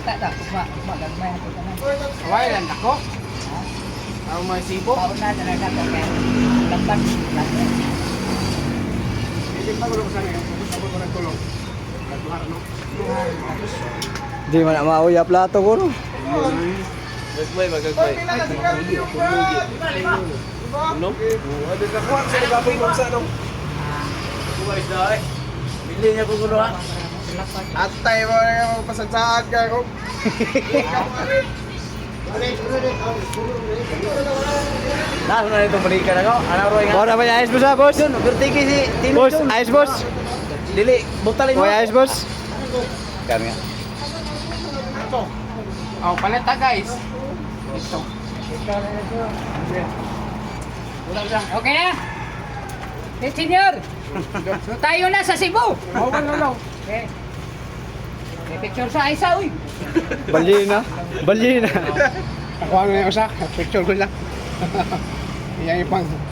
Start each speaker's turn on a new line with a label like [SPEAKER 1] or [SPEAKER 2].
[SPEAKER 1] kita ta. Magagmay ako tanan.
[SPEAKER 2] Away lang ako. Ako may sibo.
[SPEAKER 1] Pauna na lang nato kay lambat.
[SPEAKER 2] Hindi pa gulo sa niyo. Sabot ko ng tulong. Nagduhar no.
[SPEAKER 3] Di man na mauya plato ko no.
[SPEAKER 2] Gagmay magagmay. No? Ada ka kuan sa gabong mo sa no. Kuwais dai. Bili niya ko gulo ha. Atay mo na pasansaan ka ko.
[SPEAKER 1] Lahat na itong balikan ako. Ano ro nga?
[SPEAKER 3] Ora ba ayos boss ah, boss?
[SPEAKER 1] Bertiki si Tino.
[SPEAKER 3] Boss, ayos boss.
[SPEAKER 1] Dili, butalin mo.
[SPEAKER 3] Boy ayos boss. Kami nga.
[SPEAKER 2] Oh, paleta guys. Ito.
[SPEAKER 1] Okay na? Yes, senior. So tayo na sa Cebu.
[SPEAKER 2] Oh, no.
[SPEAKER 1] Okay. May picture sa isa, uy.
[SPEAKER 3] Bali na. Bali na.
[SPEAKER 2] Ako ang usa, picture ko lang. Yan yung pang